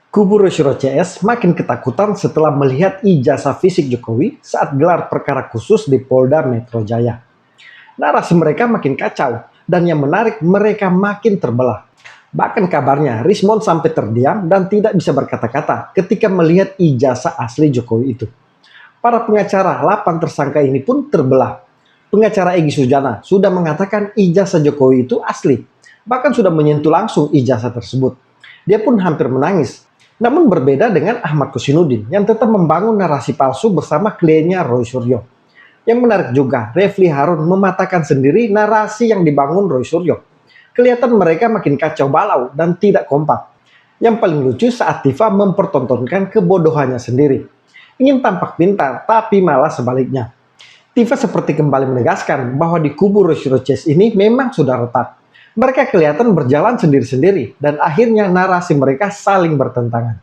Kubu Rosyuro CS makin ketakutan setelah melihat ijazah fisik Jokowi saat gelar perkara khusus di Polda Metro Jaya. Narasi mereka makin kacau, dan yang menarik mereka makin terbelah. Bahkan kabarnya Rismon sampai terdiam dan tidak bisa berkata-kata ketika melihat ijazah asli Jokowi itu. Para pengacara 8 tersangka ini pun terbelah. Pengacara Egy Sujana sudah mengatakan ijazah Jokowi itu asli, bahkan sudah menyentuh langsung ijazah tersebut. Dia pun hampir menangis. Namun berbeda dengan Ahmad Kosinudin yang tetap membangun narasi palsu bersama kliennya Roy Suryo. Yang menarik juga, Refli Harun mematahkan sendiri narasi yang dibangun Roy Suryo. Kelihatan mereka makin kacau balau dan tidak kompak. Yang paling lucu saat Tifa mempertontonkan kebodohannya sendiri. Ingin tampak pintar, tapi malah sebaliknya. Tifa seperti kembali menegaskan bahwa di kubu Roy Suryo CS ini memang sudah retak. Mereka kelihatan berjalan sendiri-sendiri dan akhirnya narasi mereka saling bertentangan.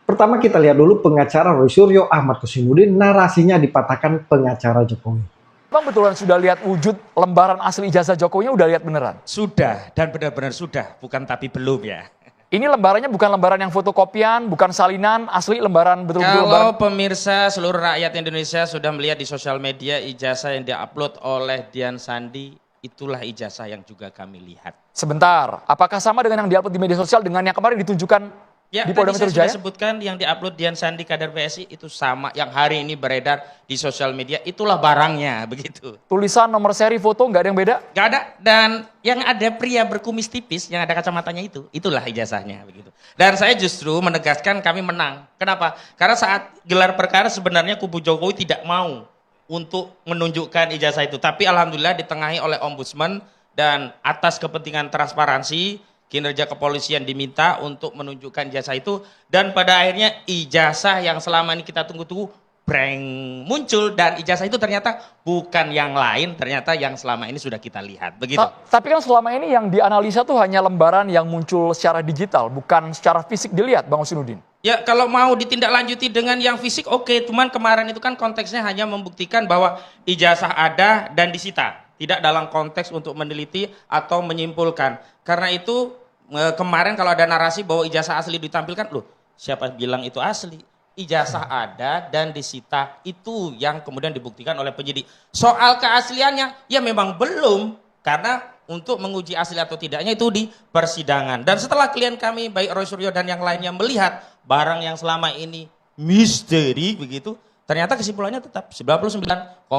Pertama kita lihat dulu pengacara Roy Suryo Ahmad Kosinudin, narasinya dipatahkan pengacara Jokowi. Bang betulan sudah lihat wujud lembaran asli ijazah Jokowinya, udah lihat beneran? Sudah, dan benar-benar sudah, bukan tapi belum ya. Ini lembarannya bukan lembaran yang fotokopian, bukan salinan, asli lembaran betul-betul Kalau lembaran. pemirsa seluruh rakyat Indonesia sudah melihat di sosial media ijazah yang diupload oleh Dian Sandi, itulah ijazah yang juga kami lihat. Sebentar, apakah sama dengan yang diupload di media sosial dengan yang kemarin ditunjukkan Ya, di Polda tadi Metro saya Jaya? sudah sebutkan yang diupload Dian Sandi kader PSI itu sama yang hari ini beredar di sosial media, itulah barangnya begitu. Tulisan, nomor seri, foto, nggak ada yang beda? Gak ada, dan yang ada pria berkumis tipis yang ada kacamatanya itulah ijazahnya begitu. Dan saya justru menegaskan kami menang. Kenapa? Karena saat gelar perkara sebenarnya kubu Jokowi tidak mau untuk menunjukkan ijazah itu. Tapi alhamdulillah ditengahi oleh ombudsman dan atas kepentingan transparansi, kinerja kepolisian diminta untuk menunjukkan ijazah itu. Dan pada akhirnya ijazah yang selama ini kita tunggu-tunggu breng muncul, dan ijazah itu ternyata bukan yang lain, ternyata yang selama ini sudah kita lihat begitu. Tapi kan selama ini yang dianalisa tuh hanya lembaran yang muncul secara digital, bukan secara fisik dilihat, Bang Kosinudin. Ya kalau mau ditindaklanjuti dengan yang fisik oke, cuman kemarin itu kan konteksnya hanya membuktikan bahwa ijazah ada dan disita, tidak dalam konteks untuk meneliti atau menyimpulkan. Karena itu kemarin kalau ada narasi bahwa ijazah asli ditampilkan, loh siapa bilang itu asli? Ijazah ada dan disita, itu yang kemudian dibuktikan oleh penyidik. Soal keasliannya ya memang belum, karena untuk menguji asli atau tidaknya itu di persidangan. Dan setelah klien kami baik Roy Suryo dan yang lainnya melihat barang yang selama ini misteri begitu, ternyata kesimpulannya tetap 99,9%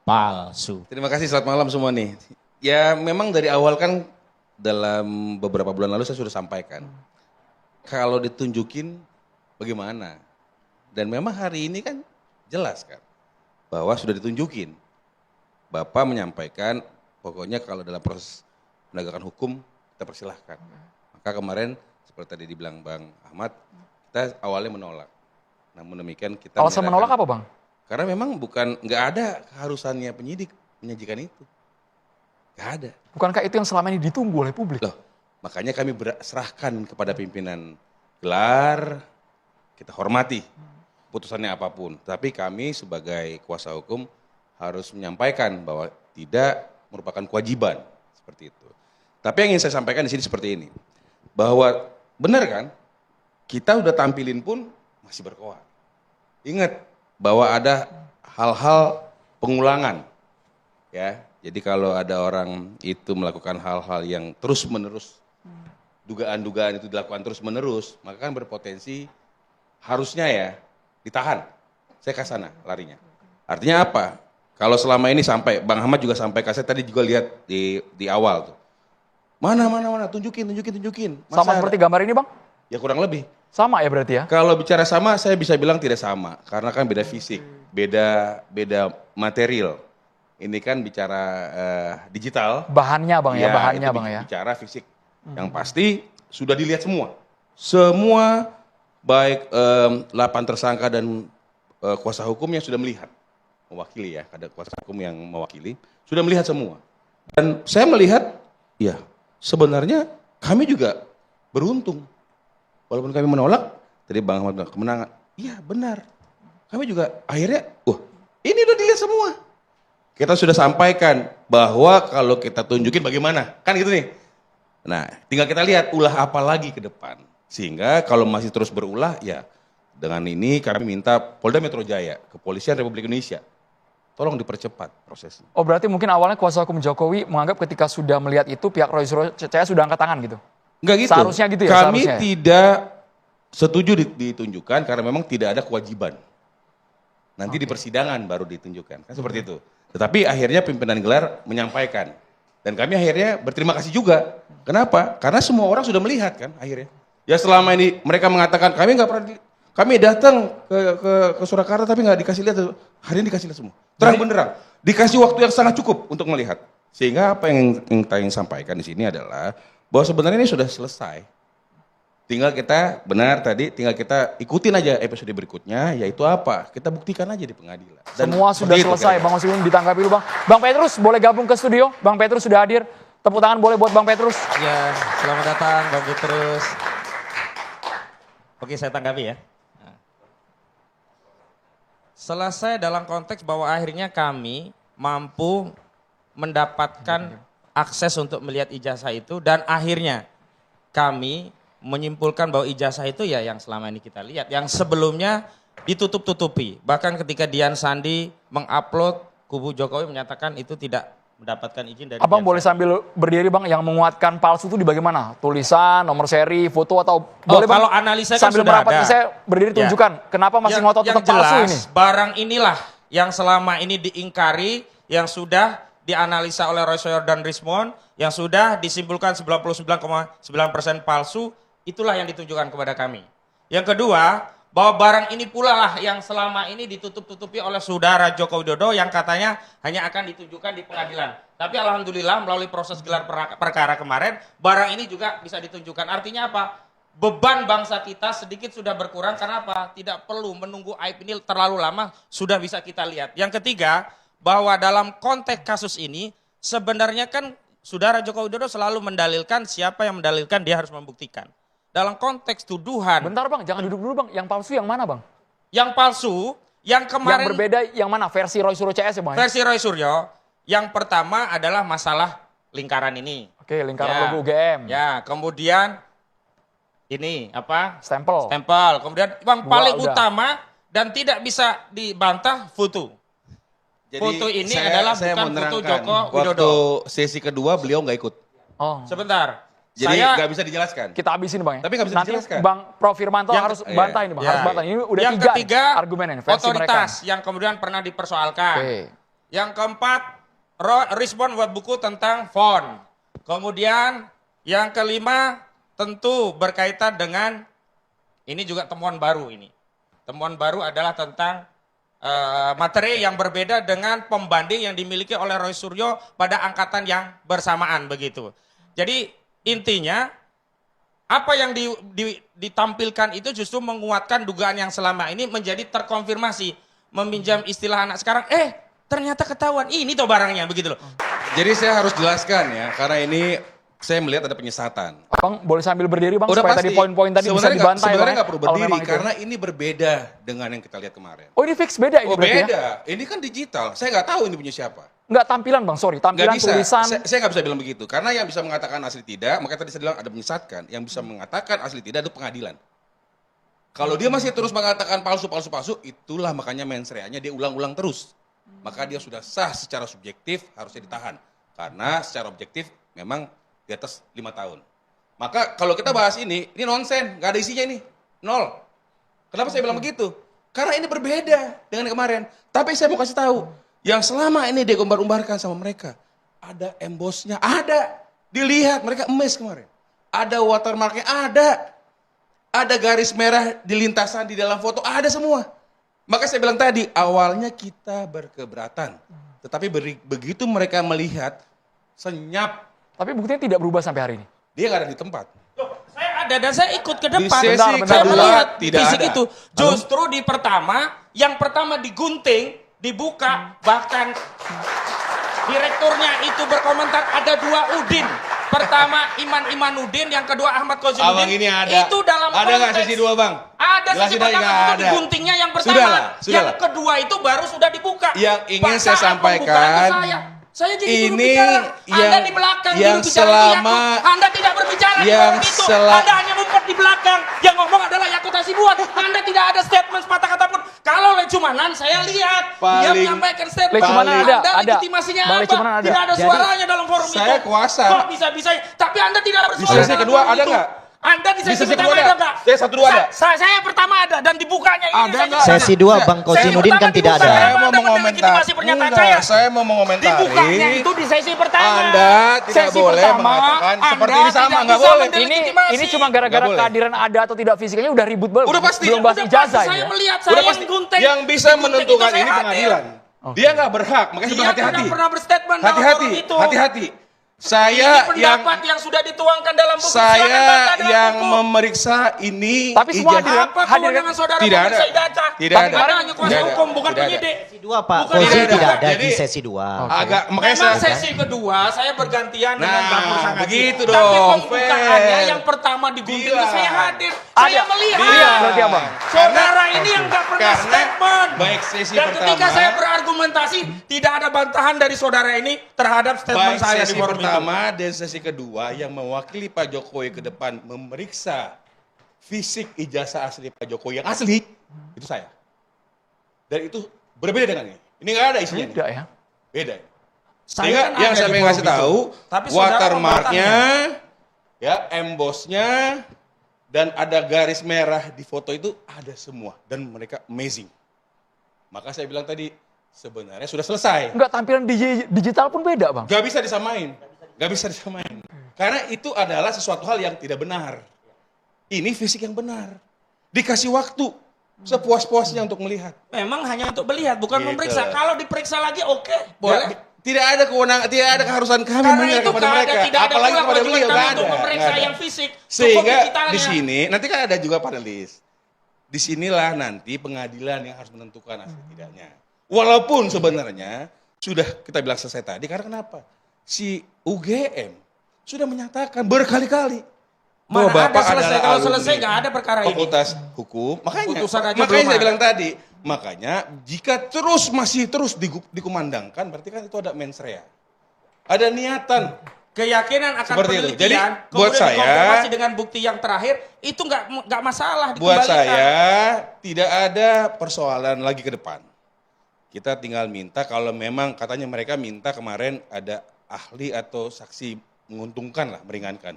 palsu. Terima kasih, selamat malam semua nih. Ya memang dari awal kan dalam beberapa bulan lalu saya sudah sampaikan. Kalau ditunjukin bagaimana? Dan memang hari ini kan jelas kan bahwa sudah ditunjukin. Bapak menyampaikan pokoknya kalau dalam proses penegakan hukum kita persilahkan. Maka kemarin seperti tadi dibilang Bang Ahmad, kita awalnya menolak. Namun demikian kita Alasan menolak apa, Bang? karena memang nggak ada keharusannya penyidik menyajikan itu. Nggak ada. Bukankah itu yang selama ini ditunggu oleh publik? Loh, makanya kami serahkan kepada pimpinan gelar, kita hormati putusannya apapun. Tapi kami sebagai kuasa hukum harus menyampaikan bahwa tidak merupakan kewajiban seperti itu. Tapi yang ingin saya sampaikan di sini seperti ini, bahwa benar kan, kita udah tampilin pun masih berkoar. Ingat bahwa ada hal-hal pengulangan, ya. Jadi kalau ada orang itu melakukan hal-hal yang terus-menerus, dugaan-dugaan itu dilakukan terus-menerus, maka kan berpotensi harusnya ya ditahan. Saya ke sana larinya. Artinya apa? Kalau selama ini sampai, Bang Ahmad juga sampai, saya tadi juga lihat di awal tuh. Mana, tunjukin. Sama seperti gambar ini, Bang? Ya kurang lebih. Sama ya berarti ya? Kalau bicara sama, saya bisa bilang tidak sama. Karena kan beda fisik, beda material. Ini kan bicara digital. Bahannya, Bang ya, bahannya, itu Bang ya. Bicara fisik. Yang pasti sudah dilihat semua. Semua baik 8 tersangka dan kuasa hukum yang sudah melihat. Mewakili ya, ada kuasa hukum yang mewakili. Sudah melihat semua. Dan saya melihat, ya sebenarnya kami juga beruntung. Walaupun kami menolak, tadi Bang Ahmad bilang kemenangan. Iya benar. Kami juga akhirnya, ini udah dilihat semua. Kita sudah sampaikan bahwa kalau kita tunjukin bagaimana, kan gitu nih. Nah, tinggal kita lihat ulah apa lagi ke depan. Sehingga kalau masih terus berulah, ya dengan ini kami minta Polda Metro Jaya, Kepolisian Republik Indonesia, tolong dipercepat prosesnya. Oh berarti mungkin awalnya kuasa hukum Jokowi menganggap ketika sudah melihat itu pihak Roy Suryo Cahaya sudah angkat tangan gitu? Enggak gitu. Seharusnya gitu ya? Kami Seharusnya. tidak setuju ditunjukkan karena memang tidak ada kewajiban. Nanti di persidangan baru ditunjukkan, kan seperti itu. Tetapi akhirnya pimpinan gelar menyampaikan. Dan kami akhirnya berterima kasih juga. Kenapa? Karena semua orang sudah melihat kan akhirnya. Ya selama ini mereka mengatakan kami nggak pernah kami datang ke Surakarta tapi nggak dikasih lihat. Hari ini dikasih lihat semua. Terang benderang. Dikasih waktu yang sangat cukup untuk melihat. Sehingga apa yang ingin sampaikan di sini adalah bahwa sebenarnya ini sudah selesai. Tinggal kita tinggal kita ikutin aja episode berikutnya, yaitu apa? Kita buktikan aja di pengadilan. Dan Semua sudah selesai, Bang Osimhen ditanggapi dulu Bang. Bang Petrus boleh gabung ke studio, Bang Petrus sudah hadir. Tepuk tangan boleh buat Bang Petrus. Ya, selamat datang Bang Petrus. Oke, saya tanggapi ya. Selesai dalam konteks bahwa akhirnya kami mampu mendapatkan akses untuk melihat ijazah itu dan akhirnya kami menyimpulkan bahwa ijazah itu ya yang selama ini kita lihat, yang sebelumnya ditutup-tutupi. Bahkan ketika Dian Sandi mengupload, kubu Jokowi menyatakan itu tidak mendapatkan izin dari Abang Dian boleh Sandi. sambil berdiri Bang, yang menguatkan palsu itu di bagaimana? Tulisan, nomor seri, foto atau boleh Bang? Kalau analisa kan sambil sudah merapat ada. saya berdiri Ya. tunjukkan. Kenapa masih ngotot tetap palsu ini? Barang inilah yang selama ini diingkari, yang sudah dianalisa oleh Roy Suryo dan Rismond, yang sudah disimpulkan 99,9% palsu, itulah yang ditunjukkan kepada kami. Yang kedua, bahwa barang ini pula lah yang selama ini ditutup-tutupi oleh saudara Joko Widodo yang katanya hanya akan ditunjukkan di pengadilan. Tapi alhamdulillah melalui proses gelar perkara kemarin, barang ini juga bisa ditunjukkan. Artinya apa? Beban bangsa kita sedikit sudah berkurang. Karena apa? Tidak perlu menunggu aib ini terlalu lama, sudah bisa kita lihat. Yang ketiga, bahwa dalam konteks kasus ini, sebenarnya kan saudara Joko Widodo selalu mendalilkan, siapa yang mendalilkan dia harus membuktikan. Dalam konteks tuduhan. Bentar Bang, jangan duduk dulu Bang. Yang palsu yang mana Bang? Yang palsu, yang kemarin. Yang berbeda yang mana? Versi Roy Suryo CS ya Bang? Versi Roy Suryo, yang pertama adalah masalah lingkaran ini. Oke, lingkaran logo UGM. Ya, kemudian ini apa? Stempel. Stempel. Kemudian yang Dua paling udah. utama dan tidak bisa dibantah foto. Foto ini adalah bukan foto Joko Widodo. Waktu sesi kedua beliau nggak ikut. Oh. Sebentar. Jadi Saya nggak bisa dijelaskan. Kita habisin Bang ya. Tapi nggak bisa Nanti dijelaskan. Bang Prof Firmanto Yang- harus bantah ini Bang. Harus bantah. Ini udah yang tiga ketiga, nih argumennya versi otoritas mereka. yang kemudian pernah dipersoalkan. Oke. Yang keempat, respon buat buku tentang font. Kemudian yang kelima, tentu berkaitan dengan, ini juga temuan baru ini. Temuan baru adalah tentang materi yang berbeda dengan pembanding yang dimiliki oleh Roy Suryo pada angkatan yang bersamaan begitu. Jadi intinya, apa yang ditampilkan itu justru menguatkan dugaan yang selama ini menjadi terkonfirmasi. Meminjam istilah anak sekarang, ternyata ketahuan, ini tuh barangnya, begitu loh. Jadi saya harus jelaskan ya, karena ini saya melihat ada penyesatan. Bang boleh sambil berdiri Bang Udah supaya pasti. tadi poin-poin tadi bisa Sebenarnya dibantah ya, sebenarnya Bang, nggak perlu kalau berdiri memang itu. karena ini berbeda dengan yang kita lihat kemarin. Oh ini fix beda ini Oh berarti ya? beda, ini kan digital. Saya nggak tahu ini punya siapa. Enggak tampilan Bang, sorry. Nggak Tampilan bisa. tulisan. Saya nggak bisa bilang begitu. Karena yang bisa mengatakan asli tidak, makanya tadi saya bilang ada menyesatkan. Yang bisa mengatakan asli tidak itu pengadilan. Kalau dia masih terus mengatakan palsu, itulah makanya mensreanya dia ulang-ulang terus. Maka dia sudah sah secara subjektif harusnya ditahan. Karena secara objektif memang di atas 5 tahun. Maka kalau kita bahas ini nonsen, nggak ada isinya ini. Nol. Kenapa saya bilang begitu? Karena ini berbeda dengan yang kemarin. Tapi saya mau kasih tahu, yang selama ini dia umbar-umbarkan sama mereka, ada embosnya, ada. Dilihat, mereka emes kemarin. Ada watermarknya, ada. Ada garis merah di lintasan di dalam foto, ada semua. Maka saya bilang tadi, awalnya kita berkeberatan. Tetapi begitu mereka melihat, senyap. Tapi buktinya tidak berubah sampai hari ini. Dia nggak ada di tempat. Loh, saya ada dan saya ikut ke depan. Di sesi Saya kedua melihat tidak fisik ada. itu. Justru di pertama, yang pertama digunting, dibuka, bahkan direkturnya itu berkomentar ada 2 Udin. Pertama Iman Imanuddin, yang kedua Ahmad Kozinuddin. Abang ini ada. Itu dalam Ada nggak konteks. sesi 2 bang? Ada Jelasin sesi aja, pertama nggak itu ada. diguntingnya yang pertama. Sudahlah. Yang kedua itu baru sudah dibuka. Yang ingin Pak, saya saat pembukaan sampaikan, itu saya jadi juru ini bicara. Anda yang- di belakang yang juru bicara selama- itu Anda tidak berbicara di yang forum itu. sela- Anda hanya dapat di belakang. Yang ngomong adalah Yakut Hasibuan. Anda tidak ada statement sepatah kata pun. Kalau Lecumanan saya lihat dia Paling- menyampaikan statement. Lecumanan Anda ada. legitimasinya Bang apa? Lecumanan ada. Tidak ada Jadi, suaranya dalam forum itu. saya kuasa. Kok bisa-bisa? Tapi Anda tidak bersuara. Di sesi dalam kedua forum ada itu. nggak? Anda di sesi Di sesi pertama kedua ada ada? nggak? Saya satu dua ada? Saya pertama ada dan dibukanya ini. Ada saya nggak? juga ada. Sesi 2 Bang Kosinudin kan tidak ada. Saya mau Anda mengomentari. melegitimasi pernyataan saya. Saya mau mengomentari. Dibukanya itu di sesi pertama. Anda tidak Sesi boleh pertama, mengatakan seperti Anda ini sama, tidak nggak bisa boleh. mendelegitimasi. Ini cuma gara-gara Nggak boleh. kehadiran ada atau tidak fisiknya udah ribut banget. Udah pasti. Belum bahas Udah ijazah pasti ini. saya ya. melihat Udah saya pasti. gunting. Yang bisa Di gunting menentukan itu ini saya hadir. pengadilan. Dia nggak berhak, makanya saya bilang Dia hati-hati. tidak pernah berstatement dalam Hati-hati, forum itu. hati-hati. Ini Saya pendapat yang sudah dituangkan dalam buku. Silakan saya baca dalam yang buku. memeriksa ini Tapi semua ijazah- hadir. Apa Hadir kan? kewenangan saudara Tidak ada. memeriksa ijazah? Tidak Tapi ada. Anda hanya kuasa Tidak ada. hukum, bukan Tidak ada. penyidik. Sesi 2 Pak Bukan Kozi tidak tidak ada. ada di Jadi- sesi 2. agak makanya Memang saya sesi kedua saya bergantian dengan Nah, Bang Musa Ngaji. begitu Tapi dong, pembukaannya fair. yang pertama digunting Bila. saya hadir. Saya melihat. Iya, berarti apa? Saudara ini yang nggak pernah Karena statement. baik sesi Dan ketika pertama- saya berargumentasi, tidak ada bantahan dari saudara ini terhadap statement baik saya di sesi forum itu. pertama dan sesi kedua yang mewakili Pak Jokowi ke depan memeriksa fisik ijazah asli Pak Jokowi yang asli itu saya. Dan itu berbeda dengan ini. Ini nggak ada isinya. Tidak nih. ya. Beda. Saya Sehingga kan yang ada saya di pengen forum kasih itu. tahu, Tapi saudara watermarknya, ya, embossnya, dan ada garis merah di foto itu ada semua dan mereka amazing. Maka saya bilang tadi sebenarnya sudah selesai. Enggak, tampilan digital pun beda, Bang. Gak bisa disamain. Gak bisa disamain. Karena itu adalah sesuatu hal yang tidak benar. Ini fisik yang benar. Dikasih waktu sepuas-puasnya untuk melihat. Memang hanya untuk melihat, bukan Gitu. memeriksa. Kalau diperiksa lagi, oke, boleh. Tidak ada kewenangan, tidak ada keharusan kami Karena mengira itu kepada nggak mereka. tidak ada Apalagi pula kepada beliau, kewajiban nggak kami untuk ada. memeriksa nggak ada. yang fisik. Cukup Sehingga digitalnya. di sini, nanti kan ada juga panelis. Disinilah nanti pengadilan yang harus menentukan asli tidaknya. Walaupun sebenarnya sudah kita bilang selesai tadi, karena kenapa? Si UGM sudah menyatakan berkali-kali Mana bahwa ada Bapak selesai, adalah kalau alumni selesai nggak ada perkara ini. Fakultas Hukum. Makanya Putusan aja makanya belum saya ada. bilang tadi, makanya jika masih terus dikumandangkan, berarti kan itu ada mens rea. Ada niatan. Keyakinan akan Seperti itu. penelitian, Jadi, kemudian buat saya- dikonfirmasi dengan bukti yang terakhir, itu nggak masalah. Buat dikembalikan. saya tidak ada persoalan lagi ke depan. Kita tinggal minta kalau memang katanya mereka minta kemarin ada ahli atau saksi menguntungkan lah, meringankan.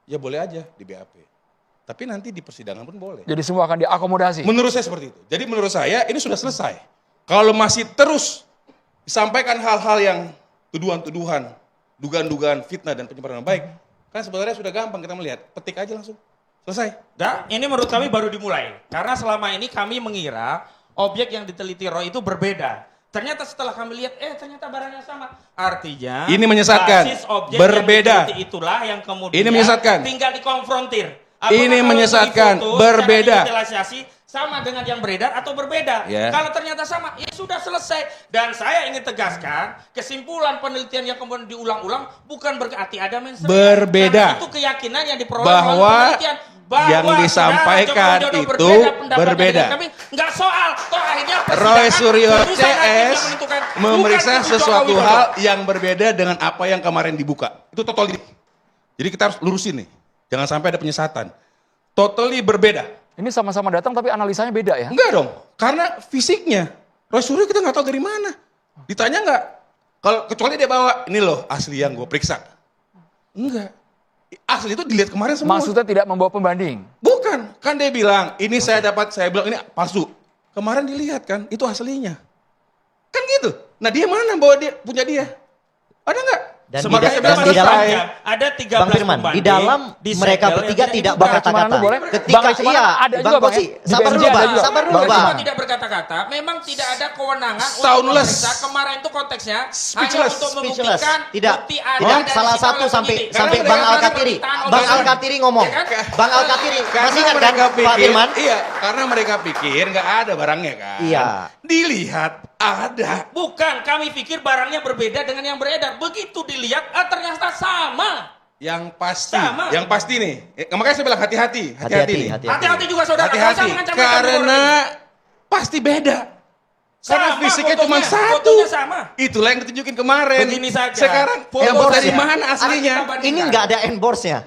Ya boleh aja di BAP. Tapi nanti di persidangan pun boleh. Jadi semua akan diakomodasi. Menurut saya seperti itu. Jadi menurut saya ini sudah selesai. Kalau masih terus disampaikan hal-hal yang tuduhan-tuduhan, dugaan-dugaan fitnah dan pencemaran nama baik, kan sebenarnya sudah gampang kita melihat. Petik aja langsung. Selesai. Nah, ini menurut kami baru dimulai. Karena selama ini kami mengira objek yang diteliti Roy itu berbeda. Ternyata setelah kami lihat, ternyata barangnya sama. Artinya, Ini menyesatkan. basis objek Berbeda. yang diteliti itulah yang kemudian Ini menyesatkan. tinggal dikonfrontir. Ini kalau menyesatkan. di foto, Berbeda. secara digitalisasi, sama dengan yang beredar atau berbeda. Ya. Kalau ternyata sama, ya sudah selesai. Dan saya ingin tegaskan, kesimpulan penelitian yang kemudian diulang-ulang bukan berarti ada mens rea. Berbeda. Karena itu keyakinan yang diperoleh Bahwa melalui penelitian. yang disampaikan Saudara Joko Widodo itu pendapatnya berbeda. dengan kami nggak soal. Toh akhirnya Roy persidangan, Suryo putusan hakim yang CS menentukan, memeriksa bukan Joko sesuatu Widodo. hal yang berbeda dengan apa yang kemarin dibuka. Itu totally. Jadi kita harus lurusin nih. Jangan sampai ada penyesatan. Totally berbeda. Ini sama-sama datang tapi analisanya beda ya. Enggak dong. Karena fisiknya. Roy Suryo kita nggak tahu dari mana. Ditanya nggak? Kalau kecuali dia bawa, ini loh asli yang gue periksa. Enggak. Asli itu dilihat kemarin semua. Maksudnya tidak membawa pembanding. Bukan, kan dia bilang, ini saya dapat, saya bilang ini palsu. Kemarin dilihat kan, itu aslinya. Kan gitu. Nah dia mana bawa dia, punya dia? Ada nggak? Dan Sebagai di- sebelas dan di dalam- selesai. ada 13 Bang Firman, di pembanding, dalam di mereka segel bertiga yang tidak dibuka. berkata-kata. Bang boleh? Ketika Bang Ecumana iya, ada Bang juga, Bang, Kosi, ya? Di sabar BNJ dulu ada Bang, juga. sabar dulu Bang Bang. Ecumana. Tidak berkata-kata, memang tidak ada kewenangan Soundless. untuk memeriksa. Kemarin itu konteksnya hanya Speechless. untuk Speechless. membuktikan Tidak. bukti ada Tidak. dan Salah disita satu oleh sampai penyidik. sampai Karena Bang mereka Al-Katiri. permintaan Bang omongan. Al-Katiri ngomong. Ya kan? Bang Al-Katiri, Karena masih ingat kan mereka Pak pikir, Firman? iya, karena mereka pikir nggak ada barangnya kan. Iya. Dilihat ada. Bukan, kami pikir barangnya berbeda dengan yang beredar. Begitu dilihat, ternyata sama. Yang pasti, Sama. yang pasti nih. Makanya saya bilang hati-hati, hati-hati nih. Hati-hati juga saudara. Nggak Hati-hati, usah mengancam-ancam karena pasti beda. Karena Sama fisiknya cuma fotonya, satu. fotonya sama. Itulah yang ditunjukin kemarin. Begini saja. Sekarang Foto yang saya- dari mana aslinya? Kita bandingkan. Ini nggak ada endorse-nya.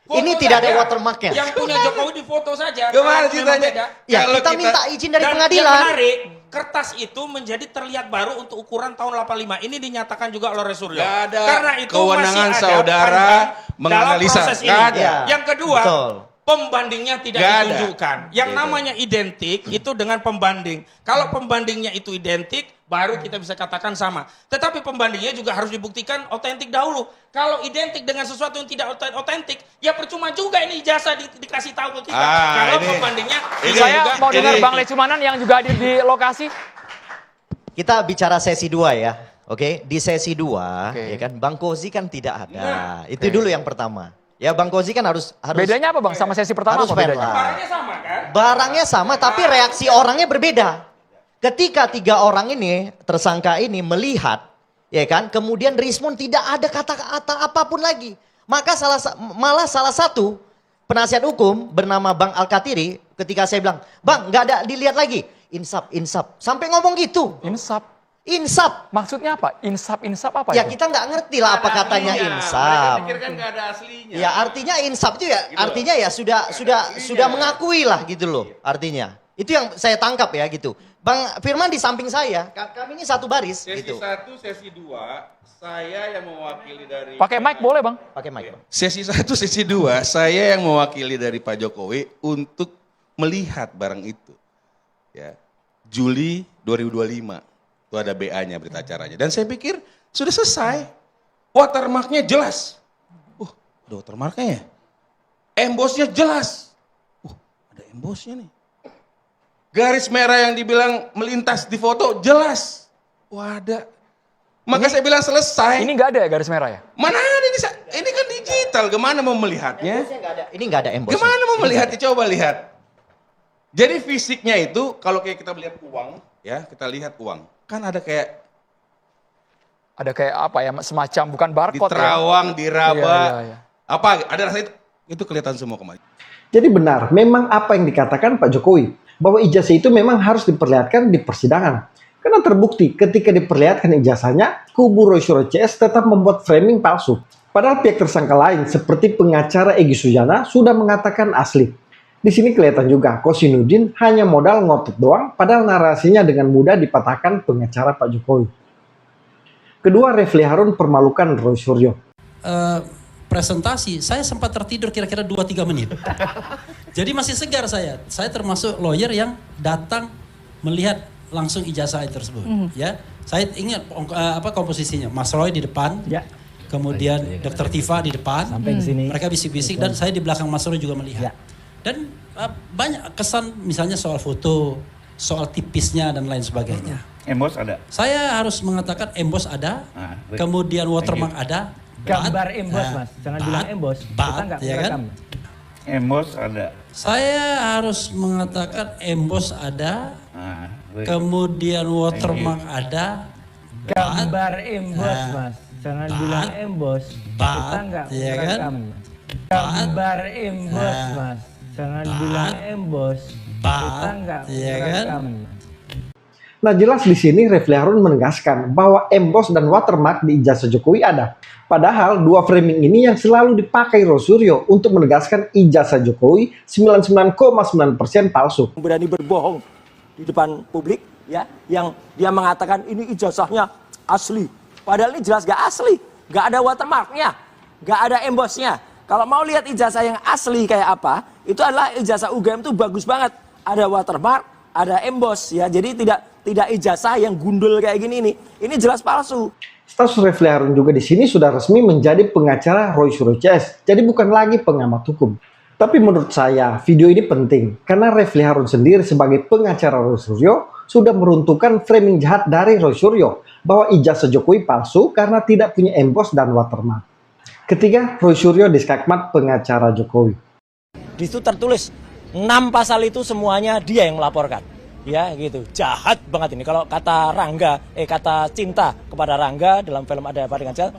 Ini Foto tidak ada saja. watermarknya. Yang punya Jokowi di foto saja. Gimana Kalau memang ceritanya? beda. Ya, Kalau kita minta izin dari Dan pengadilan. yang menarik, kertas itu menjadi terlihat baru untuk ukuran tahun 85. Ini dinyatakan juga oleh Suryo. Nggak ada Karena itu kewenangan masih ada saudara panjang menganalisa. dalam proses ini. Nggak ada. Yang kedua, Betul. pembandingnya tidak Nggak ada. ditunjukkan. Yang Gitu. namanya identik itu dengan pembanding. Kalau pembandingnya itu identik, baru kita bisa katakan sama. Tetapi pembandingnya juga harus dibuktikan otentik dahulu. Kalau identik dengan sesuatu yang tidak otentik, ya percuma juga ini ijazah dikasih tahu ke kita. Kalau ini- pembandingnya ini- bisa Saya juga mau dengar ini- Bang Lecumanan yang juga hadir di lokasi. Kita bicara sesi 2 ya. Oke, di sesi 2 Oke. ya kan Bang Kozi kan tidak ada. Itu dulu yang pertama. Ya Bang Kozi kan harus Bedanya apa Bang sama sesi pertama harus apa fair bedanya? lah. barangnya sama kan? Barangnya sama tapi reaksi orangnya berbeda. Ketika 3 orang ini, tersangka ini melihat, ya kan, kemudian respon tidak ada kata-kata apapun lagi. Maka malah salah satu penasihat hukum bernama Bang Al-Katiri, ketika saya bilang, Bang nggak ada dilihat lagi. Insaf, insaf. Sampai ngomong gitu. Insap. Insaf. Maksudnya apa? Insap apa Ya itu? kita nggak ngerti lah apa katanya insaf. Mereka pikir kan nggak ada aslinya. Ya artinya insaf itu ya, artinya ya sudah mengakui lah gitu loh artinya. Itu yang saya tangkap ya gitu. Bang Firman di samping saya, kami ini satu baris Sesi gitu. 1, sesi 2, saya yang mewakili dari... Pakai mic boleh Bang? Pakai mic, Bang. Sesi 1, sesi 2, saya yang mewakili dari Pak Jokowi untuk melihat barang itu. Ya, Juli 2025, itu ada BA-nya berita acaranya. Dan saya pikir sudah selesai. Watermarknya jelas. Ada watermarknya ya? Embossnya jelas. Ada embossnya nih. Garis merah yang dibilang melintas di foto jelas. Wah ada. Maka saya bilang selesai. Ini nggak ada ya garis merah ya? Mana ada ini kan digital. Gimana mau melihatnya? Embossnya nggak ada. Ini nggak ada embossnya. Gimana mau melihatnya? Coba lihat. Jadi fisiknya itu kalau kayak kita melihat uang, ya kita lihat uang, kan ada kayak Ada kayak apa ya? Semacam bukan di barcode ya? terawang, di raba, Iya. apa? Ada rasa itu kelihatan semua kemarin. Jadi benar, memang apa yang dikatakan Pak Jokowi, bahwa ijazah itu memang harus diperlihatkan di persidangan. Karena terbukti ketika diperlihatkan ijazahnya, kubu Roy Suryo CS tetap membuat framing palsu. Padahal pihak tersangka lain seperti pengacara Egy Sujana sudah mengatakan asli. Di sini kelihatan juga Kosinudin hanya modal ngotot doang, padahal narasinya dengan mudah dipatahkan pengacara Pak Jokowi. Kedua, Refli Harun permalukan Roy Suryo. Presentasi, saya sempat tertidur kira-kira 2-3 menit. Jadi masih segar saya. Saya termasuk lawyer yang datang melihat langsung ijazah tersebut. Ya, saya ingat komposisinya. Mas Roy di depan, kemudian Dr. Tifa di depan. Sampai ke sini. Mereka bisik-bisik dan saya di belakang Mas Roy juga melihat. Dan banyak kesan misalnya soal foto, soal tipisnya dan lain sebagainya. Emboss ada. Saya harus mengatakan emboss ada, kemudian watermark ada. Gambar emboss Mas, jangan bilang emboss. Kita nggak ya kan? merekam. Emboss ada. Saya harus mengatakan emboss ada, kemudian watermark ada. Gambar emboss Mas, jangan bilang emboss. Kita nggak ya kan? merekam. Gambar emboss Mas, jangan bilang emboss. Kita nggak ya kan? merekam. Nah jelas di sini Refli Harun menegaskan bahwa emboss dan watermark di ijazah Jokowi ada. Padahal dua framing ini yang selalu dipakai Roy Suryo untuk menegaskan ijazah Jokowi 99,9% palsu. Berani berbohong di depan publik ya, yang dia mengatakan ini ijazahnya asli. Padahal ini jelas gak asli, gak ada watermarknya, gak ada embossnya. Kalau mau lihat ijazah yang asli kayak apa, itu adalah ijazah UGM itu bagus banget. Ada watermark, ada emboss ya. Jadi tidak ijazah yang gundul kayak gini ini. Ini jelas palsu. Status Refli Harun juga di sini sudah resmi menjadi pengacara Roy Suryo CS, jadi bukan lagi pengamat hukum. Tapi menurut saya video ini penting karena Refli Harun sendiri sebagai pengacara Roy Suryo sudah meruntuhkan framing jahat dari Roy Suryo bahwa ijazah Jokowi palsu karena tidak punya emboss dan watermark. Ketiga, Roy Suryo diskakmat pengacara Jokowi. Di situ tertulis 6 pasal itu semuanya dia yang melaporkan. Ya gitu, jahat banget ini. Kalau kata kata cinta kepada Rangga dalam film Ada Apa Dengan Cinta,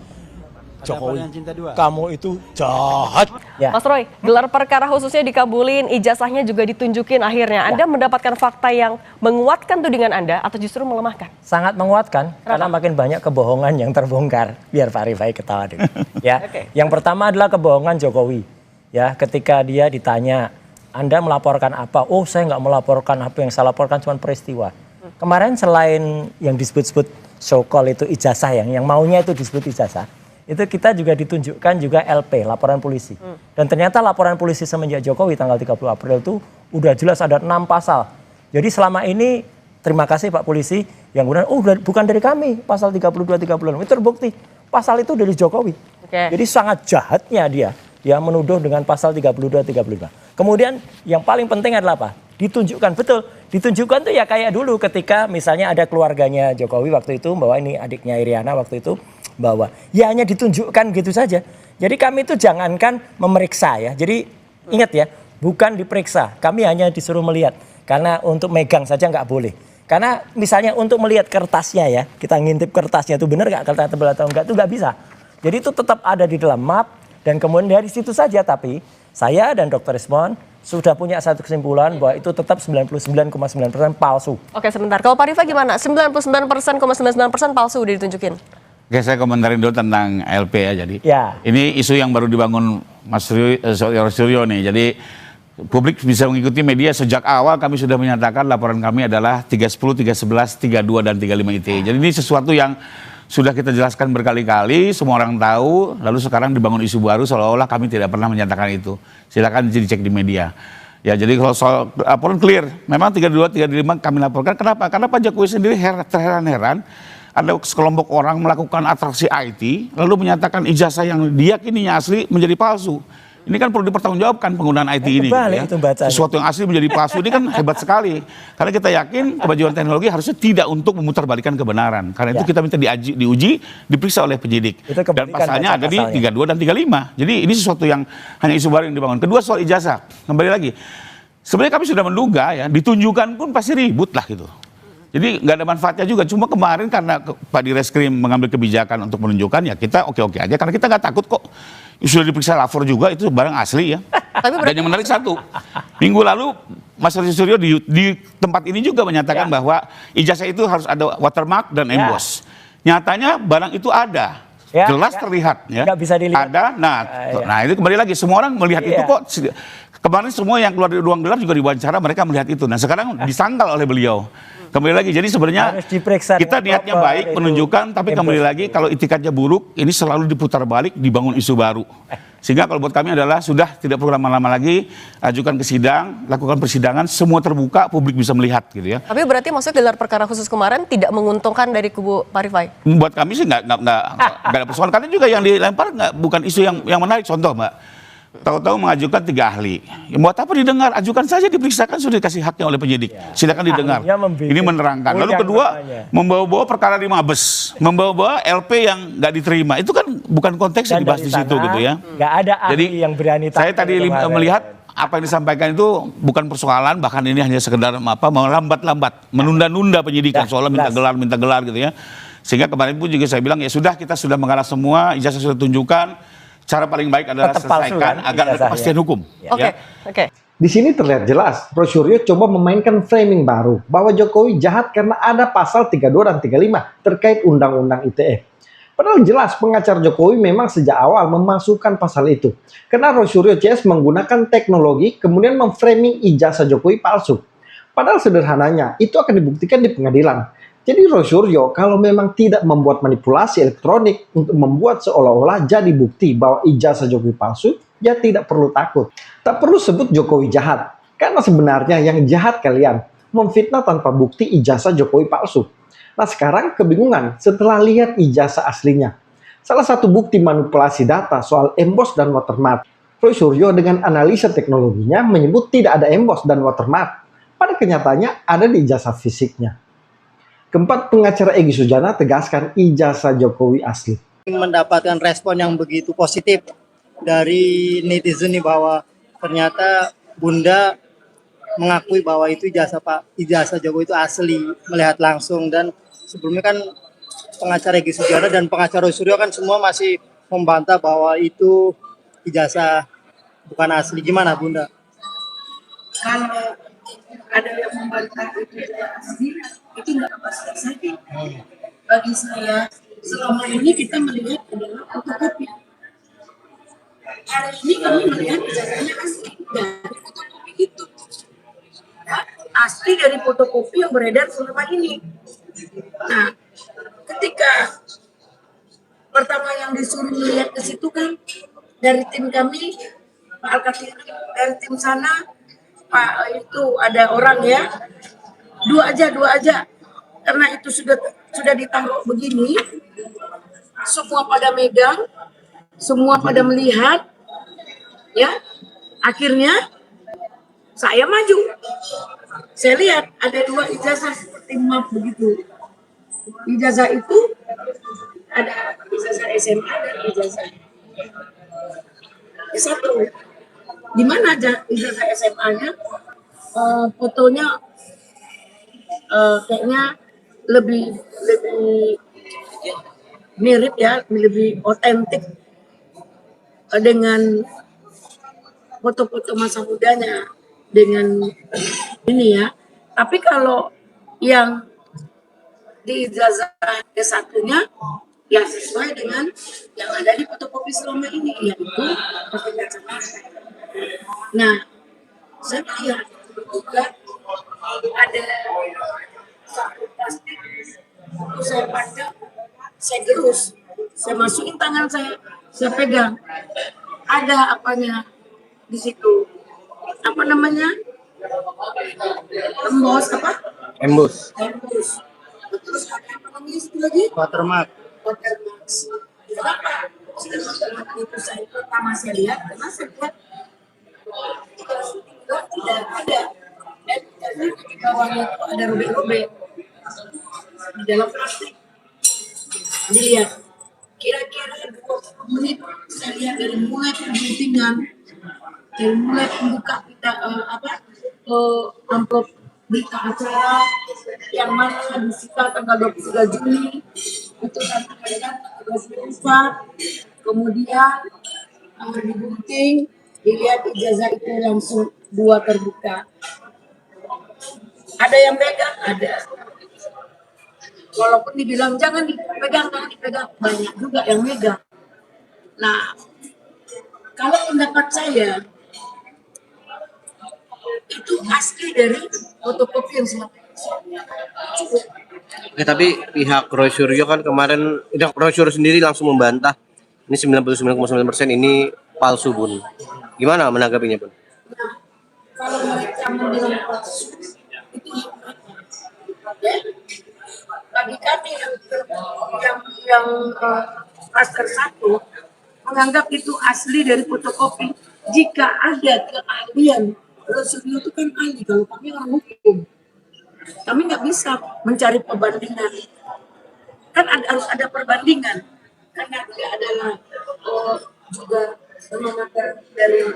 Jokowi, kamu itu jahat. Ya. Mas Roy, gelar perkara khususnya dikabulin, ijazahnya juga ditunjukin akhirnya. Anda mendapatkan fakta yang menguatkan tudingan Anda atau justru melemahkan? Sangat menguatkan karena makin banyak kebohongan yang terbongkar. Biar Pak Rifai ketawa dulu. Ya. Yang pertama adalah kebohongan Jokowi. ya ketika dia ditanya, Anda melaporkan apa? Oh, saya nggak melaporkan apa, yang saya laporkan cuma peristiwa. Kemarin selain yang disebut-sebut so call itu ijazah, yang maunya itu disebut ijazah, itu kita juga ditunjukkan juga LP, laporan polisi. Dan ternyata laporan polisi semenjak Jokowi tanggal 30 April itu udah jelas ada 6 pasal. Jadi selama ini terima kasih Pak Polisi yang kemudian bukan dari kami pasal 32 36 itu terbukti. Pasal itu dari Jokowi. Jadi sangat jahatnya dia menuduh dengan pasal 32 35. Kemudian yang paling penting adalah apa? Ditunjukkan, betul. Ditunjukkan tuh ya kayak dulu ketika misalnya ada keluarganya Jokowi waktu itu, bahwa ini adiknya Iriana waktu itu, bahwa ya hanya ditunjukkan gitu saja. Jadi kami itu jangankan memeriksa ya. Jadi ingat ya, bukan diperiksa. Kami hanya disuruh melihat. Karena untuk megang saja nggak boleh. Karena misalnya untuk melihat kertasnya ya, kita ngintip kertasnya itu benar nggak, kertas tebal atau enggak, itu nggak bisa. Jadi itu tetap ada di dalam map dan kemudian dari situ saja. Tapi saya dan Dr. Rismon sudah punya satu kesimpulan bahwa itu tetap 99,9% palsu. Oke, sebentar. Kalau Pak Rifa gimana? 99,99% palsu udah ditunjukin. Oke, saya komentarin dulu tentang LP ya. Jadi ini isu yang baru dibangun Mas Suryo nih. Jadi publik bisa mengikuti media sejak awal kami sudah menyatakan laporan kami adalah 310, 311, 32 dan 35 ITE. Jadi ini sesuatu yang sudah kita jelaskan berkali-kali, semua orang tahu, lalu sekarang dibangun isu baru seolah-olah kami tidak pernah menyatakan itu. Silakan dicek di media. Ya, jadi kalau soal laporan clear, memang 32, 35 kami laporkan. Kenapa? Karena Pak Jokowi sendiri terheran-heran ada sekelompok orang melakukan atraksi IT, lalu menyatakan ijazah yang diyakininya asli menjadi palsu. Ini kan perlu dipertanggungjawabkan penggunaan IT ini. Gitu ya. Sesuatu yang asli menjadi palsu ini kan hebat sekali. Karena kita yakin kemajuan teknologi harusnya tidak untuk memutarbalikkan kebenaran. Karena itu kita minta diuji, diperiksa oleh penyidik. Dan pasalnya ada di 32 dan 35. Jadi ini sesuatu yang hanya isu baru yang dibangun. Kedua soal ijazah, kembali lagi. Sebenarnya kami sudah menduga ya, ditunjukkan pun pasti ribut lah gitu. Jadi nggak ada manfaatnya juga. Cuma kemarin karena Pak Direskrim mengambil kebijakan untuk menunjukkan, ya kita oke-oke aja. Karena kita nggak takut kok. Sudah diperiksa lapor juga, itu barang asli ya. Dan yang menarik satu, minggu lalu Mas Suryo di tempat ini juga menyatakan bahwa ijazah itu harus ada watermark dan emboss. Nyatanya barang itu ada. Jelas terlihat ya. Bisa dilihat. Ada. Nah, itu kembali lagi semua orang melihat itu kok. Kemarin semua yang keluar dari ruang gelar juga diwawancara mereka melihat itu. Nah, sekarang disangkal oleh beliau. Kembali lagi, jadi sebenarnya kita niatnya baik menunjukkan, tapi kembali lagi kalau itikadnya buruk, ini selalu diputar balik, dibangun isu baru. Sehingga kalau buat kami adalah sudah tidak perlu lama-lama lagi, ajukan ke sidang, lakukan persidangan, semua terbuka, publik bisa melihat gitu ya. Tapi berarti maksudnya gelar perkara khusus kemarin tidak menguntungkan dari kubu Pak Rifai? Buat kami sih nggak ada persoalan, karena juga yang dilempar bukan isu yang menarik. Contoh Mbak, tahu-tahu mengajukan 3 ahli. Ya, buat apa didengar? Ajukan saja, diperiksakan, sudah dikasih haknya oleh penyidik. Silakan didengar. Ini menerangkan. Lalu kedua, membawa-bawa perkara di Mabes, membawa-bawa LP yang nggak diterima. Itu kan bukan konteks yang dibahas di situ gitu ya. Nggak ada ahli yang berani. Saya tadi melihat apa yang disampaikan itu bukan persoalan, bahkan ini hanya sekedar melambat-lambat, menunda-nunda penyidikan soalnya minta gelar gitu ya. Sehingga kemarin pun juga saya bilang ya sudah, kita sudah mengarah semua, ijazah sudah tunjukkan. Cara paling baik adalah selesaikan agar ada kepastian hukum. Oke. Di sini terlihat jelas, Prof. Suryo coba memainkan framing baru bahwa Jokowi jahat karena ada pasal 32 dan 35 terkait Undang-Undang ITE. Padahal jelas pengacara Jokowi memang sejak awal memasukkan pasal itu. Karena Prof. Suryo CS menggunakan teknologi kemudian memframing ijazah Jokowi palsu. Padahal sederhananya itu akan dibuktikan di pengadilan. Jadi Prof. Suryo kalau memang tidak membuat manipulasi elektronik untuk membuat seolah-olah jadi bukti bahwa ijazah Jokowi palsu, ya tidak perlu takut. Tak perlu sebut Jokowi jahat, karena sebenarnya yang jahat kalian, memfitnah tanpa bukti ijazah Jokowi palsu. Nah sekarang kebingungan setelah lihat ijazah aslinya. Salah satu bukti manipulasi data soal emboss dan watermark. Prof. Suryo dengan analisa teknologinya menyebut tidak ada emboss dan watermark. Pada kenyataannya ada di ijazah fisiknya. Keempat, pengacara Egy Sujana tegaskan ijazah Jokowi asli. Mendapatkan respon yang begitu positif dari netizen nih bahwa ternyata Bunda mengakui bahwa itu ijazah Jokowi itu asli, melihat langsung. Dan sebelumnya kan pengacara Egy Sujana dan pengacara Suryo kan semua masih membantah bahwa itu ijazah bukan asli. Gimana Bunda? Kalau ada yang membantah itu asli, itu nggak apa saja. Bagi saya, selama ini kita melihat adalah fotokopi. Hari ini kami melihat ijazahnya asli dari fotokopi itu. Ya, asli dari fotokopi yang beredar selama ini. Nah, ketika pertama yang disuruh melihat ke situ kan dari tim kami, Pak Al-Katiri, dari tim sana, Pak itu ada orang ya, dua aja, karena itu sudah ditaruh begini, semua pada megang, semua pada melihat, ya, akhirnya saya maju, saya lihat ada dua ijazah seperti map begitu, ijazah itu ada ijazah SMA dan ijazah S1. Di mana aja ijazah SMA-nya? Fotonya kayaknya lebih mirip ya, lebih otentik dengan foto-foto masa mudanya dengan ini ya. Tapi kalau yang di ijazah S1-nya ya sesuai dengan yang ada di fotokopi selama ini, yaitu pakai kacamata. Nah, saya melihat juga ada satu plastik, itu saya panjang, saya gerus, saya masukin tangan saya pegang. Ada apanya di situ? Apa namanya? Embos apa? Embus. Terus ada apa namanya itu lagi? Watermark. Kenapa? Watermark itu saya pertama saya lihat, karena saya lihat tidak ada, dan karena di bawahnya itu ada robek-robek di dalam plastik. Dilihat, kira-kira 20 menit saya lihat dari mulai pembutingan, dari mulai membuka kita amplop berita acara yang mana disita tanggal 23 Juli itu sampai dengan tanggal 24, kemudian digunting, dilihat ijazah itu langsung 2 terbuka. Ada yang pegang, ada. Walaupun dibilang jangan dipegang, banyak juga yang megang. Nah, kalau pendapat saya itu asli dari fotokopi yang selama ini. Cukup. Oke, tapi pihak Roy Suryo kan kemarin, Roy Suryo sendiri langsung membantah ini 99,9% ini palsu, Bun. Gimana menanggapinya, Bun? Nah, kalau mereka membilang palsu, itu bagi kami yang klaster 1 menganggap itu asli dari fotokopi. Jika ada keahlian, Roy Suryo itu kan ahli, kalau kami orang hukum, kami nggak bisa mencari perbandingan. Kan harus ada perbandingan, karena dia adalah juga tenaga dari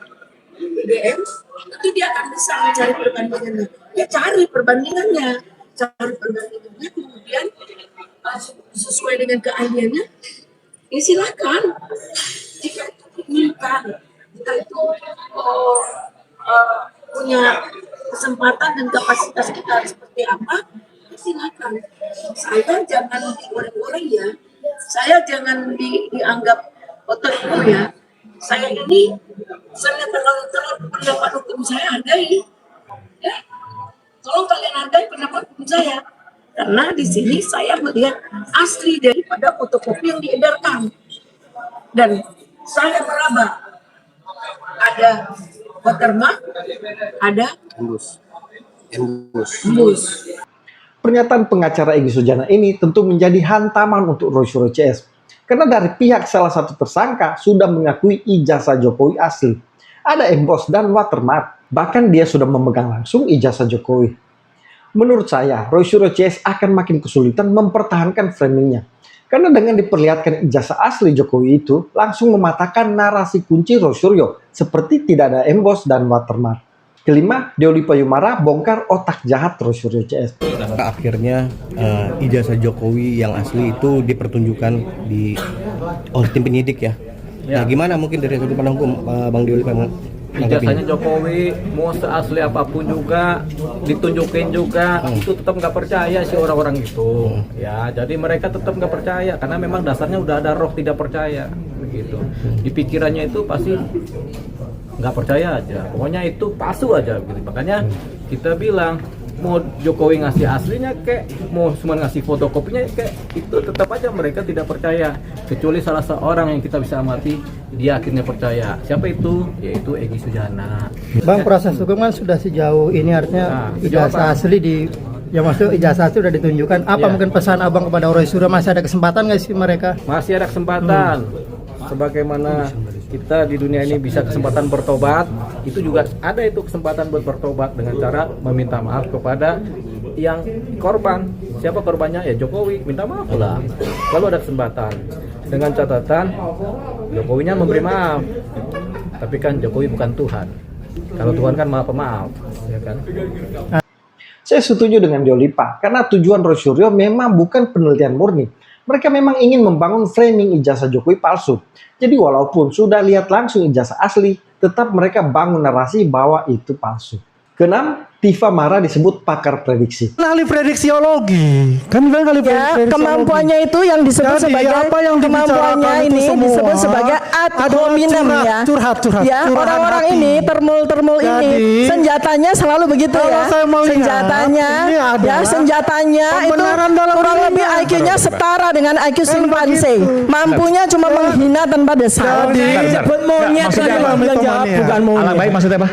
IDM, itu dia akan bisa mencari perbandingannya. Ya cari perbandingannya, kemudian sesuai dengan keahliannya, ya silakan. Jika itu diinginkan, jika itu punya kesempatan dan kapasitas kita seperti apa, silakan. Saya jangan digoreng-goreng ya, saya jangan dianggap otakku ya. Saya ini, saya kalau pendapat hukum saya hargai, ya. Tolong kalian hargai pendapat hukum saya, karena di sini saya melihat asli daripada fotokopi yang diedarkan, dan saya meraba ada watermark, ada embus. Pernyataan pengacara Egy Sujana ini tentu menjadi hantaman untuk Roy Suryo CS. Karena dari pihak salah satu tersangka sudah mengakui ijazah Jokowi asli. Ada embos dan watermark. Bahkan dia sudah memegang langsung ijazah Jokowi. Menurut saya, Roy Suryo CS akan makin kesulitan mempertahankan framingnya. Karena dengan diperlihatkan ijazah asli Jokowi itu, langsung mematahkan narasi kunci Roy Suryo, seperti tidak ada embos dan watermark. Kelima, Deoli Payumara bongkar otak jahat Roy Suryo CS. Akhirnya ijazah Jokowi yang asli itu dipertunjukkan oleh tim penyidik ya. Nah, gimana mungkin dari sudut pandang hukum, Bang Deoli? Ijazahnya Jokowi mau seasli apapun juga ditunjukin juga, itu tetap nggak percaya sih orang-orang itu. Ya, jadi mereka tetap nggak percaya karena memang dasarnya udah ada roh tidak percaya. begitu. Di pikirannya itu pasti nggak percaya aja, pokoknya itu palsu aja gitu. Makanya kita bilang mau Jokowi ngasih aslinya kek, mau cuma ngasih fotokopinya kek, itu tetap aja mereka tidak percaya. Kecuali salah seorang yang kita bisa amati, dia akhirnya percaya. Siapa itu? Yaitu Egy Sujana. Bang, proses hukum kan sudah sejauh ini, artinya ijazah asli ijazah asli sudah ditunjukkan. Apa mungkin pesan abang kepada Roy Suryo, masih ada kesempatan nggak sih mereka? Masih ada kesempatan. Sebagaimana kita di dunia ini bisa kesempatan bertobat, itu juga ada itu kesempatan buat bertobat dengan cara meminta maaf kepada yang korban. Siapa korbannya? Ya Jokowi, minta maaf lah. Kalau ada kesempatan, dengan catatan Jokowinya memberi maaf. Tapi kan Jokowi bukan Tuhan. Kalau Tuhan kan maha pemaaf, ya kan? Saya setuju dengan Jolipa, karena tujuan Roy Suryo memang bukan penelitian murni. Mereka memang ingin membangun framing ijazah Jokowi palsu. Jadi walaupun sudah lihat langsung ijazah asli, tetap mereka bangun narasi bahwa itu palsu. Keenam, Tifa Mara disebut pakar prediksi. Ahli prediksiologi, kan bilang ahli prediksiologi. Kemampuannya itu yang disebut sebagai kemampuannya ini disebut sebagai ad hominem ya. Curhat. Ya, orang-orang ini termul ini senjatanya selalu begitu ya. Senjatanya itu kurang lebih IQ-nya setara dengan IQ simpanse. Mampunya cuma menghina tanpa dasar. Disebut monyet bukan monyet. Alam baik maksudnya apa?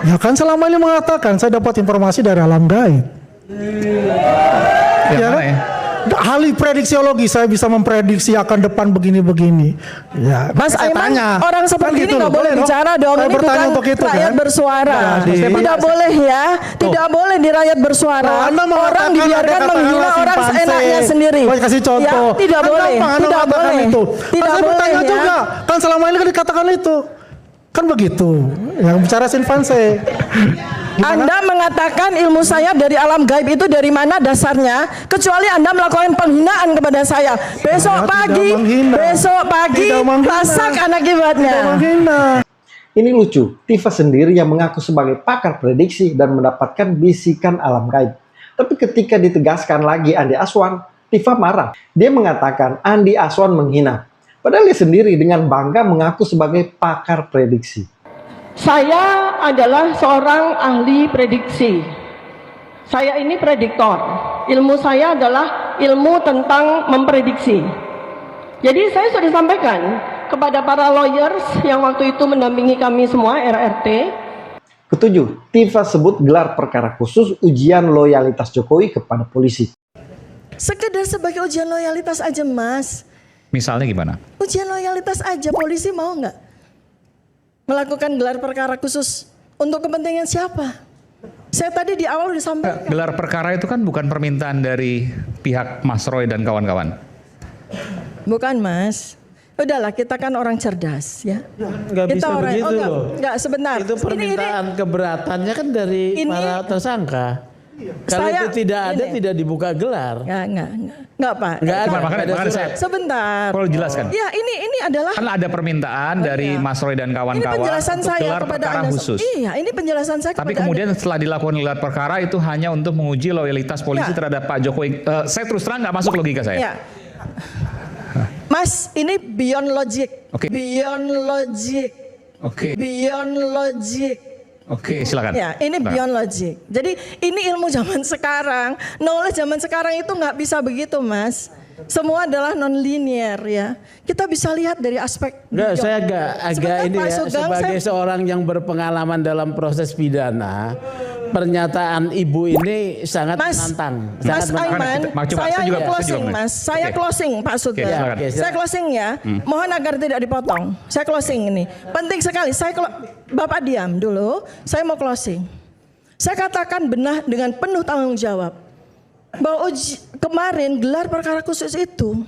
Ya kan selama ini mengatakan saya dapat informasi dari alam gaib. Ya kan? Ahli prediksiologi, saya bisa memprediksi akan depan begini-begini. Ya, Mas Aiman, orang seperti ini nggak boleh bicara dong. Ini bukan rakyat bersuara. Tidak boleh ya, tidak boleh di rakyat bersuara. Orang dibiarkan menghina orang seenaknya sendiri. Kasih contoh. Tidak boleh, tidak boleh. Tidak boleh juga. Kan selama ini kan dikatakan itu. Kan begitu, yang bicara simpanse. Anda mengatakan ilmu saya dari alam gaib itu dari mana dasarnya? Kecuali Anda melakukan penghinaan kepada saya. Besok pagi, rasakan akibatnya. Ini lucu, Tifa sendiri yang mengaku sebagai pakar prediksi dan mendapatkan bisikan alam gaib. Tapi ketika ditegaskan lagi Andi Aswan, Tifa marah. Dia mengatakan Andi Aswan menghina. Padahal dia sendiri dengan bangga mengaku sebagai pakar prediksi. Saya adalah seorang ahli prediksi. Saya ini prediktor. Ilmu saya adalah ilmu tentang memprediksi. Jadi saya sudah sampaikan kepada para lawyers yang waktu itu mendampingi kami semua, RRT. Ketujuh, Tifa sebut gelar perkara khusus ujian loyalitas Jokowi kepada polisi. Sekedar sebagai ujian loyalitas aja, Mas. Misalnya gimana? Ujian loyalitas aja, polisi mau nggak melakukan gelar perkara khusus untuk kepentingan siapa? Saya tadi di awal udah sampaikan. Gelar perkara itu kan bukan permintaan dari pihak Mas Roy dan kawan-kawan. Bukan, Mas. Udahlah, kita kan orang cerdas ya. Nggak kita bisa orang, begitu loh. Nggak, sebentar. Itu permintaan keberatannya kan dari para tersangka. Kalau itu tidak ada, tidak dibuka gelar. Enggak Pak. Enggak ada. Makanya saya sebentar. perlu jelaskan. Ya, ini adalah kan ada permintaan dari Mas Roy dan kawan-kawan. Ini penjelasan untuk saya gelar kepada perkara Anda. khusus. Iya, ini penjelasan saya Tapi kepada kemudian Anda. setelah dilakukan gelar perkara itu hanya untuk menguji loyalitas polisi terhadap Pak Jokowi. Saya terus terang nggak masuk logika saya. Ya. Mas, ini beyond logic. Oke. Beyond logic. Oke. Beyond logic. Oke, silakan. Ya, ini beyond logic. Jadi ini ilmu zaman sekarang. Knowledge zaman sekarang itu nggak bisa begitu, Mas. Semua adalah non-linear ya. Kita bisa lihat dari aspek. Enggak, saya agak ini Pak ya, Sugeng, sebagai seorang yang berpengalaman dalam proses pidana, pernyataan ibu ini sangat menantang. Mas Aiman, saya ini closing, Mas. Saya closing, Pak Sugeng. Saya closing ya. Mohon agar tidak dipotong. Saya closing ini. Penting sekali. Bapak diam dulu. Saya mau closing. Saya katakan benar dengan penuh tanggung jawab bahwa kemarin gelar perkara khusus itu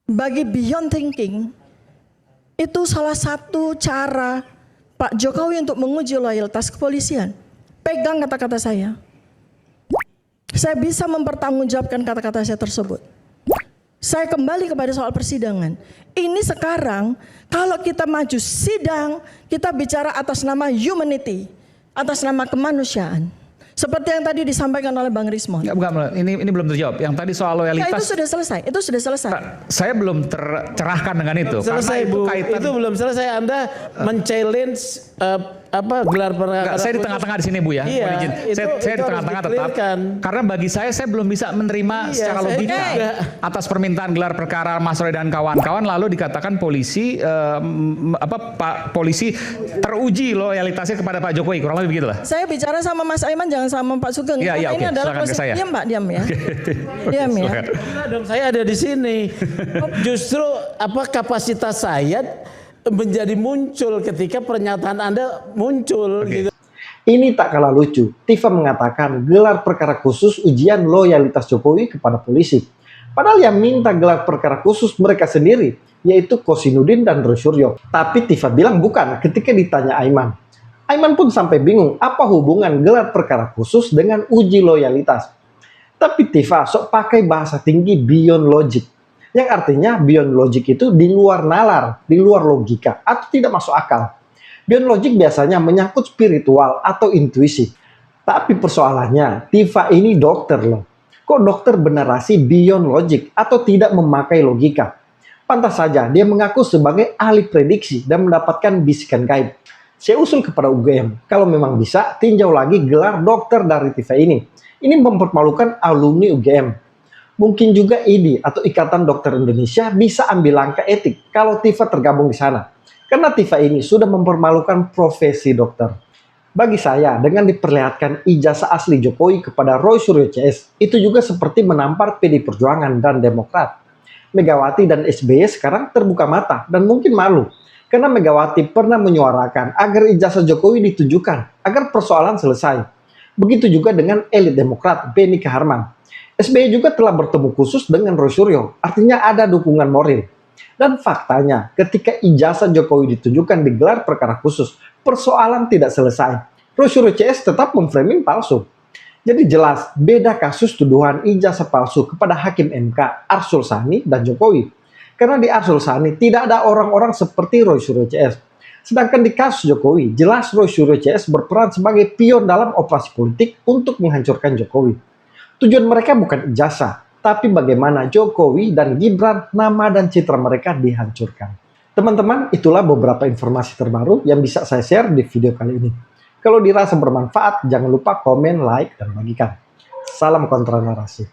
bagi beyond thinking itu salah satu cara Pak Jokowi untuk menguji loyalitas kepolisian. Pegang kata-kata saya. Saya bisa mempertanggungjawabkan kata-kata saya tersebut. Saya kembali kepada soal persidangan. Ini sekarang kalau kita maju sidang, kita bicara atas nama humanity, atas nama kemanusiaan. Seperti yang tadi disampaikan oleh Bang Rismon. Enggak, ini belum terjawab. Yang tadi soal loyalitas. Itu sudah selesai. Itu sudah selesai. Saya belum tercerahkan dengan itu. Selesai, Bu. Itu belum selesai. Anda men-challenge gelar perkara. Saya di tengah-tengah di sini, Bu ya. Iya, Saya di tengah-tengah tetap. Karena bagi saya belum bisa menerima secara logika atas permintaan gelar perkara Mas Roy dan kawan-kawan, lalu dikatakan polisi Pak polisi teruji loyalitasnya kepada Pak Jokowi, kurang lebih begitu lah. Saya bicara sama Mas Aiman, jangan sama Pak Sugeng. Iya, ini adalah proses. Diam, Pak, diam ya. Diam ya. Dong, saya ada di sini. Justru kapasitas saya menjadi muncul ketika pernyataan Anda muncul. Gitu. Ini tak kalah lucu. Tifa mengatakan gelar perkara khusus ujian loyalitas Jokowi kepada polisi. Padahal yang minta gelar perkara khusus mereka sendiri, yaitu Kosinudin dan Roy Suryo. Tapi Tifa bilang bukan ketika ditanya Aiman. Aiman pun sampai bingung apa hubungan gelar perkara khusus dengan uji loyalitas. Tapi Tifa sok pakai bahasa tinggi beyond logic. Yang artinya beyond logic itu di luar nalar, di luar logika, atau tidak masuk akal. Beyond logic biasanya menyangkut spiritual atau intuisi. Tapi persoalannya, Tifa ini dokter loh. Kok dokter bernarasi beyond logic atau tidak memakai logika? Pantas saja dia mengaku sebagai ahli prediksi dan mendapatkan bisikan gaib. Saya usul kepada UGM, kalau memang bisa, tinjau lagi gelar dokter dari Tifa ini. Ini mempermalukan alumni UGM. Mungkin juga IDI atau Ikatan Dokter Indonesia bisa ambil langkah etik kalau Tifa tergabung di sana. Karena Tifa ini sudah mempermalukan profesi dokter. Bagi saya, dengan diperlihatkan ijazah asli Jokowi kepada Roy Suryo CS, itu juga seperti menampar PD Perjuangan dan Demokrat. Megawati dan SBY sekarang terbuka mata dan mungkin malu. Karena Megawati pernah menyuarakan agar ijazah Jokowi ditujukan, agar persoalan selesai. Begitu juga dengan elit Demokrat, Benny Kaharman. SBY juga telah bertemu khusus dengan Roy Suryo, artinya ada dukungan moral. Dan faktanya, ketika ijazah Jokowi ditujukan di gelar perkara khusus, persoalan tidak selesai. Roy Suryo CS tetap memframing palsu. Jadi jelas, beda kasus tuduhan ijazah palsu kepada Hakim MK, Arsul Sani, dan Jokowi. Karena di Arsul Sani tidak ada orang-orang seperti Roy Suryo CS. Sedangkan di kasus Jokowi, jelas Roy Suryo CS berperan sebagai pion dalam operasi politik untuk menghancurkan Jokowi. Tujuan mereka bukan ijazah, tapi bagaimana Jokowi dan Gibran, nama dan citra mereka dihancurkan. Teman-teman, itulah beberapa informasi terbaru yang bisa saya share di video kali ini. Kalau dirasa bermanfaat, jangan lupa komen, like, dan bagikan. Salam kontra narasi.